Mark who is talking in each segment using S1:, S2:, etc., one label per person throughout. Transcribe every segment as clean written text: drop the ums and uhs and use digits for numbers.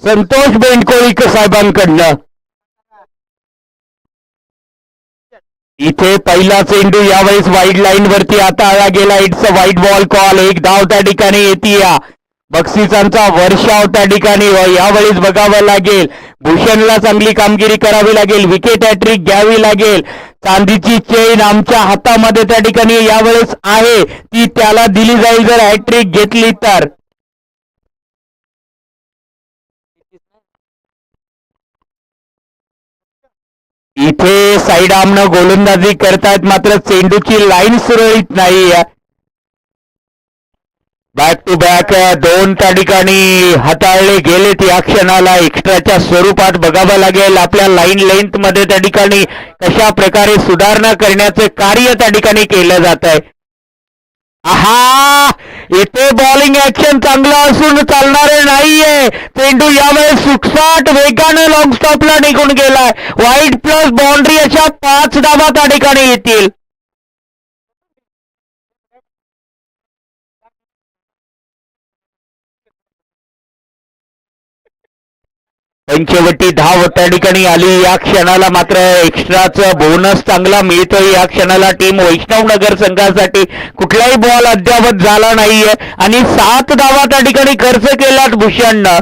S1: संतोष बेंडकोळीकर साहेबांकडनं. इथे पहिला चेंडू यावेळेस वाईड लाईन वरती आता आला गेला. It's a wide ball call. एक धाव त्या ठिकाणी येते. बक्षिसांचा वर्षाव त्या ठिकाणी यावेळेस बघावं लागेल. भूषणला चांगली कामगिरी करावी लागेल. विकेट हॅट्रिक घ्यावी लागेल. चांदीची चेन आमच्या हातामध्ये त्या ठिकाणी यावेळेस आहे, ती त्याला दिली जाईल जर हॅट्रिक घेतली तर. इथे साईड आमनं गोलंदाजी करतायत, मात्र चेंडूची लाईन सुरळीत नाही. बॅक टू बॅक दोन त्या ठिकाणी हाताळले गेलेत. या क्षणाला एक्स्ट्राच्या स्वरूपात बघावं लागेल आपल्या लाईन लेंथ मध्ये त्या ठिकाणी कशा प्रकारे सुधारणा करण्याचं कार्य त्या ठिकाणी केलं जात आहे. आहा, इथे बॉलिंग ऍक्शन चांगलं असून चालणारे नाहीये. चेंडू यावेळेस सुटसाट वेगाने लॉंग स्टॉपला निघून गेलाय. वाईड प्लस बाउंड्री अशा 5 धावा त्या ठिकाणी येतील. पंचवटी धाव त्या ठिकाणी आली. या क्षणाला मात्र एक्स्ट्राचा बोनस चांगला मिळतोय. या क्षणाला टीम वैष्णवनगर संघासाठी कुठलाही बॉल अद्यावत झाला नाहीये आणि 7 धावा त्या ठिकाणी खर्च केलात भूषणनं.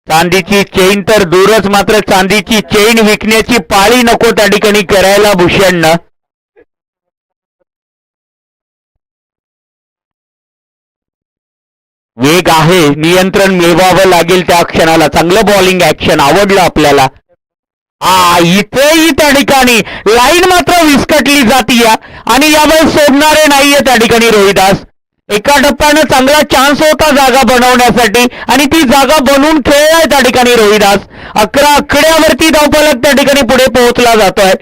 S1: चांदीची चेन तर दूरच, मात्र चांदीची चेन विकण्याची पाळी नको त्या ठिकाणी करायला भूषणनं. वेग आहे, नियंत्रण मिळवावं लागेल त्या क्षणाला. चांगलं बॉलिंग ऍक्शन आवडलं आपल्याला. इथेही त्या ठिकाणी लाईन मात्र विस्कटली जातीय आणि यावेळेस सोडणारे नाहीये त्या ठिकाणी रोहिदास. एका टप्प्यानं चांगला चान्स होता जागा बनवण्यासाठी आणि ती जागा बनवून खेळलाय त्या ठिकाणी रोहिदास. 11 आकड्यावरती धावफलक त्या ठिकाणी पुढे पोहोचला जातोय.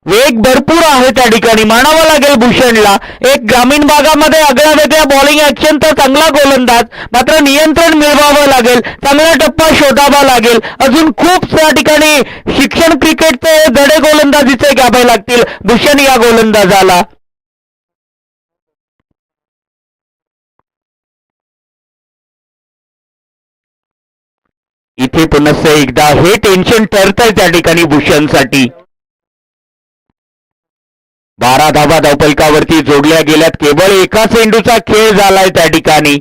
S1: वेग भरपूर आहे त्या ठिकाणी, मानावं लागेल भूषणला. एक ग्रामीण भागामध्ये आगळ्या वेगळ्या बॉलिंग ऍक्शन तर चांगला गोलंदाज, मात्र नियंत्रण मिळवावं लागेल. चांगला टप्पा शोधावा लागेल. अजून खूप त्या ठिकाणी शिक्षण क्रिकेटचे धडे गोलंदाजीचे घ्यावे लागतील भूषण या गोलंदाजाला. इथे पुनश्च एकदा हे टेन्शन ठरतंय त्या ठिकाणी भूषणसाठी. 12 धावा धावफलकावरती जोडल्या गेल्यात. केवळ एका चेंडूचा खेळ झालाय त्या ठिकाणी.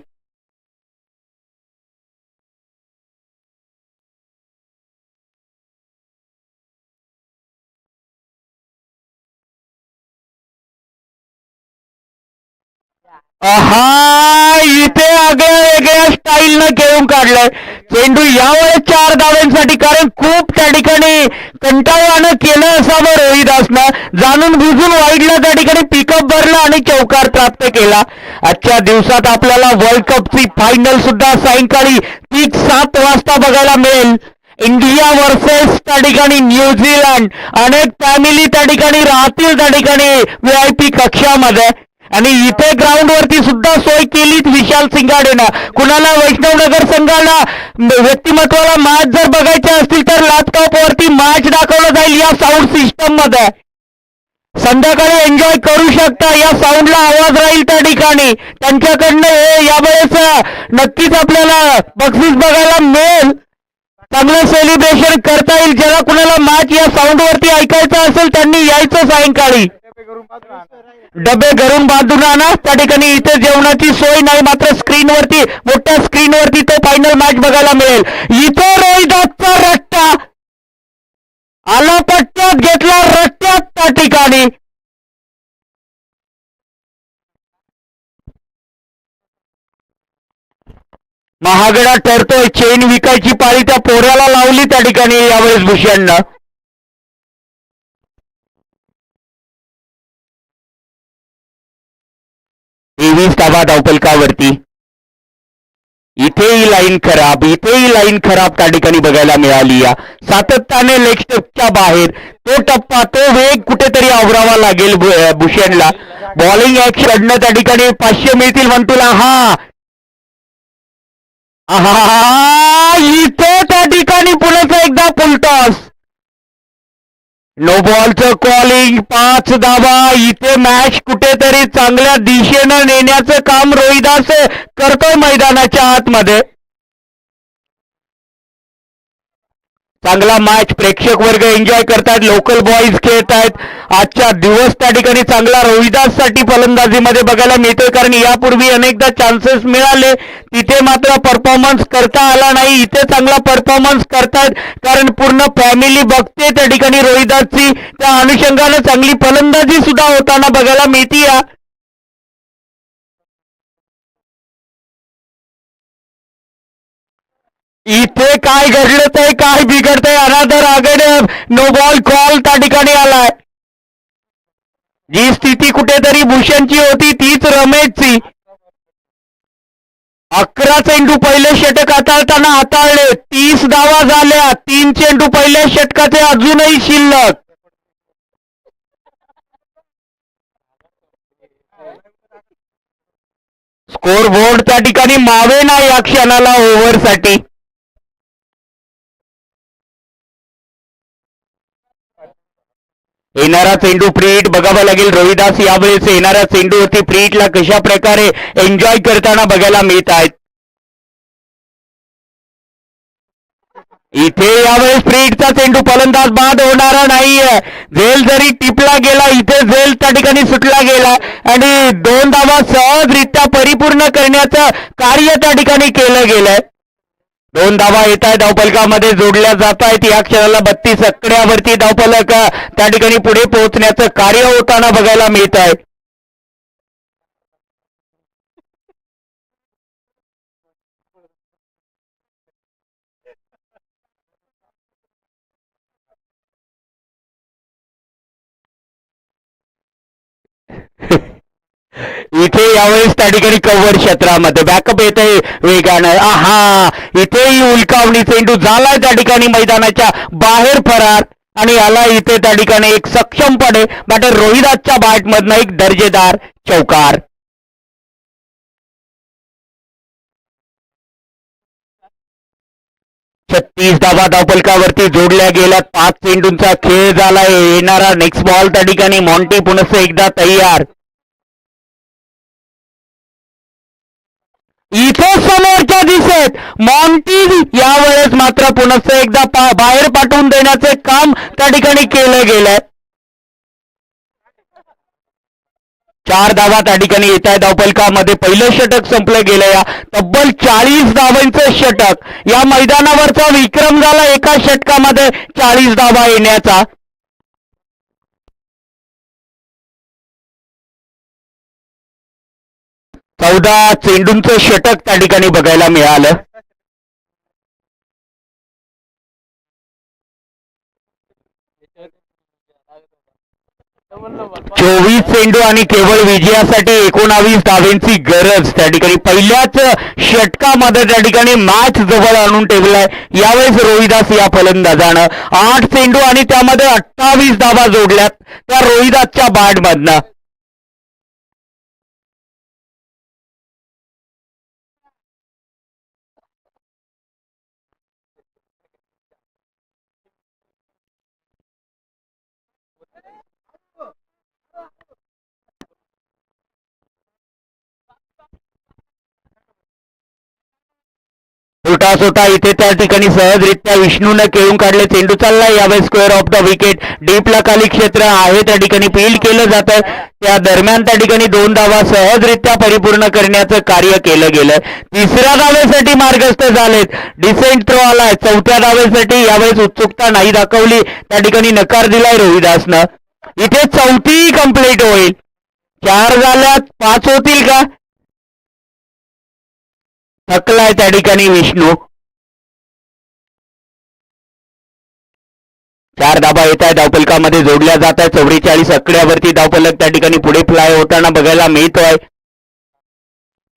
S1: इथे आगळ्या वेगळ्या स्टाईलनं खेळून काढलाय. चेंडू यावेळेस 4 धावांसाठी, कारण खूप त्या ठिकाणी कंटाळवानं केलं असावं रोहिदासनं. जाणून बुजून वाईडला त्या ठिकाणी पिकअप भरला आणि चौकार प्राप्त केला. आजच्या दिवसात आपल्याला वर्ल्ड कपची फायनल सुद्धा सायंकाळी ठीक 7 वाजता बघायला मिळेल. इंडिया वर्सेस त्या ठिकाणी न्यूझीलंड. अनेक फॅमिली त्या ठिकाणी राहतील त्या ठिकाणी VIP कक्षामध्ये आणि इथे ग्राउंड वरती सुद्धा सोय केलीत विशाल सिंगाडेनं. कुणाला वैष्णवनगर संघाला व्यक्तिमत्वाला मॅच जर बघायचे असतील तर लॅपटॉप वरती मॅच दाखवलं जाईल या साऊंड सिस्टम मध्ये. संध्याकाळी एन्जॉय करू शकता. या साऊंडला आवाज राहील त्या ठिकाणी. त्यांच्याकडनं हे यावेळेस नक्कीच आपल्याला बक्षीस बघायला मिळेल. चांगलं सेलिब्रेशन करता येईल. ज्याला कुणाला मॅच या साऊंड वरती ऐकायचं असेल त्यांनी यायचं सायंकाळी. डबे घरून बांधून आणा त्या ठिकाणी. इथे जेवणाची सोय नाही, मात्र स्क्रीनवरती, मोठ्या स्क्रीनवरती तो फायनल मॅच बघायला मिळेल. इथे रोहिदासचा रट्टा आला, पट्ट्यात घेतला, रट्ट्यात त्या ठिकाणी. महागडा ठरतोय. चेन विकायची पाळी त्या पोऱ्याला लावली त्या ठिकाणी यावेळेस भूषणनं. तेवीस धावा धावफलकावरती. इथेही लाईन खराब, इथेही लाईन खराब त्या ठिकाणी बघायला मिळाली. या सातत्याने लेग स्टेपच्या बाहेर तो टप्पा, तो वेग कुठेतरी आवरावा लागेल भूषणला. बॉलिंग ऍक्शन त्या ठिकाणी 500 मिळतील म्हणतोला. इथे त्या ठिकाणी पुन्हा एकदा फुलटॉस. नो बॉलचं कॉलिंग, 5 धावा. इथे मॅच कुठेतरी चांगल्या दिशेनं नेण्याचं काम रोहिदास करतोय मैदानाच्या आतमध्ये. चांगला मॅच प्रेक्षक वर्ग एन्जॉय करतात, लोकल बॉईज खेळत आहेत. आजच्या दिवस त्या ठिकाणी चांगला रोहिदास साठी फलंदाजीमध्ये बघायला मिळतोय, कारण यापूर्वी अनेकदा चान्सेस मिळाले, तिथे मात्र परफॉर्मन्स करता आला नाही. इथे चांगला परफॉर्मन्स करतायत, कारण पूर्ण फॅमिली बघते त्या ठिकाणी रोहिदासची. त्या अनुषंगाने चांगली फलंदाजी सुद्धा होताना बघायला मिळते. इथे काय घडलंय, काय बिघडतंय, अनादर आगड नो बॉल कॉल त्या ठिकाणी आलाय. जी स्थिती कुठेतरी भूषणची होती तीच रमेशची. 11 चेंडू पहिले षटक हाताळले, 30 धावा झाल्या. 3 चेंडू पहिल्या षटकाचे अजूनही शिल्लक. स्कोर बोर्ड त्या ठिकाणी मावे ना या क्षणाला ओव्हरसाठी. येणारा चेंडू प्रीट बघावा लागेल. रोहिदास यावेळेस येणारा चेंडू होती प्रीटला कशा प्रकारे एन्जॉय करताना बघायला मिळत आहेत. इथे यावेळेस प्रीटचा चेंडू फलंदाज बाद होणारा नाहीये. झेल जरी टिपला गेला, इथे झेल त्या ठिकाणी सुटला गेला आणि 2 धावा सहजरित्या परिपूर्ण करण्याचं कार्य त्या ठिकाणी केलं गेलंय. 2 धावा येत आहेत, धावफलकामध्ये जोडल्या जात आहेत. या क्षणाला 32 आकड्यावरती धावफलक त्या ठिकाणी पुढे पोहोचण्याचं कार्य होताना बघायला मिळत आहे. इथे यावेळेस त्या ठिकाणी कव्हर क्षेत्रामध्ये बॅकअप येत आहे वेगानं. आहा, इथेही उलकावणी चेंडू झालाय त्या ठिकाणी मैदानाच्या बाहेर फरार, आणि याला इथे त्या ठिकाणी एक सक्षमपणे बॅटर रोहिदासच्या बॅटमधनं एक दर्जेदार चौकार. छत्तीस धावा धावफलकावरती जोडल्या गेल्यात. 5 चेंडूंचा खेळ झालाय. येणारा नेक्स्ट बॉल त्या ठिकाणी मॉन्टी पुन्हा एकदा तयार. इथे समोरच्या दिसत मॉन्टी यावेळेस मात्र पुन्हा एकदा बाहेर पाठवून देण्याचे काम त्या ठिकाणी केलं गेलंय. 4 धावा त्या ठिकाणी येत आहे धावफलकामध्ये. पहिलं षटक संपलं गेलं. या तब्बल 40 धावांचं षटक या मैदानावरचा विक्रम झाला एका षटकामध्ये 40 धावा येण्याचा. चौदा चेंडूंचं षटक त्या ठिकाणी बघायला मिळालं. चोवीस चेंडू आणि केवळ विजयासाठी 19 धावांची गरज त्या ठिकाणी. पहिल्याच षटकामध्ये त्या ठिकाणी मॅच जवळ आणून ठेवलाय यावेळेस रोहिदास या फलंदाजानं. 8 चेंडू आणि त्यामध्ये 28 धावा जोडल्यात त्या रोहिदासच्या बॅटमधनं. टॉस होता इथे त्या ठिकाणी सहजरित्या विष्णूने खेळून काढले. चेंडू चाललाय यावेळेस स्क्वेअर ऑफ द विकेट. डीपला खाली क्षेत्र आहे त्या ठिकाणी फील्ड केलं जात आहे. त्या दरम्यान त्या ठिकाणी 2 धावा सहजरित्या परिपूर्ण करण्याचं कार्य केलं गेलंय. 3ऱ्या धावेसाठी मार्गस्थ झालेत. डिसेंट थ्रो आलाय. 4थ्या धावेसाठी यावेळेस उत्सुकता नाही दाखवली, त्या ठिकाणी नकार दिलाय रोहिदासनं. इथे 4थी कंप्लीट होईल. 4 झाल्यात, 5 होतील का? थकलाय त्या ठिकाणी विष्णू. 4 धाबा येत आहे धावफलकामध्ये जोडल्या जात आहे. 44 आकड्यावरती धावफलक त्या ठिकाणी पुढे फ्लाय होताना बघायला मिळतोय.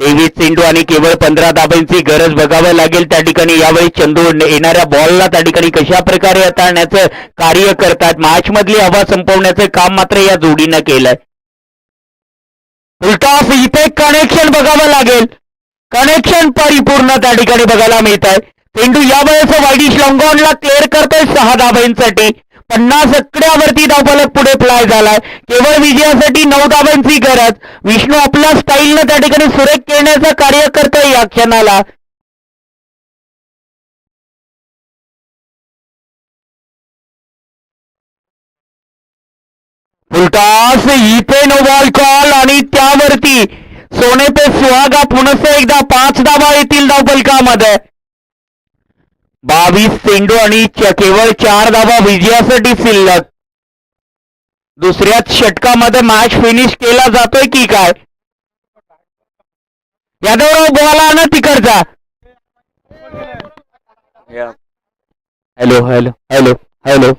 S1: 23 चेंडू आणि केवळ 15 धाबांची गरज बघावं लागेल त्या ठिकाणी. यावेळी चंदू येणाऱ्या बॉलला त्या ठिकाणी कशा प्रकारे हाताळण्याचं कार्य करतात. मॅच मधली हवा संपवण्याचं काम मात्र या जोडीनं केलंय. उलटॉस इथे कनेक्शन बघावं लागेल. कनेक्शन परिपूर्ण त्या ठिकाणी बघायला मिळत आहे. चेंडू यावेळेस वाईडिश लॉंगॉनला क्लिअर करतोय 6 धाबांसाठी. 50 आकड्यावरती धावफलक पुढे फ्लाय झालाय. केवळ विजयासाठी 9 धावांची गरज. विष्णू आपल्या स्टाईलनं त्या ठिकाणी सुरेख खेळण्याचं कार्य करतोय या क्षणाला. फुलटॉस इथे नो बॉल कॉल आणि त्यावरती सोने पे सुहागा पुनः एकदा 5 धावा येतील धावफलकामध्ये. 22 चेंडू आणि केवळ 4 धावा विजयासाठी शिल्लक. दुसऱ्याच षटकामध्ये मॅच फिनिश केला जातोय की काय. यादवराव बोला ना तिकडचा. Hello hello hello hello.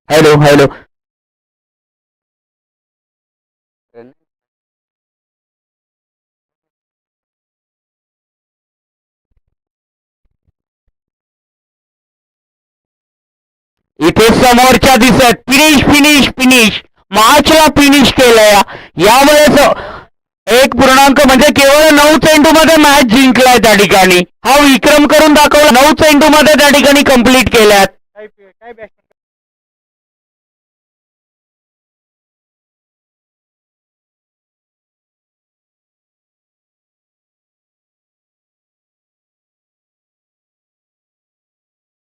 S1: Hello hello. इथे समोरच्या दिसत फिनिश फिनिश फिनिश मॅचला फिनिश केलंय. यावेळेस 1 म्हणजे केवळ 9 चेंडू मध्ये मॅच जिंकलाय त्या ठिकाणी. हा विक्रम करून दाखवला. 9 चेंडू मध्ये त्या ठिकाणी कंप्लीट केल्यात.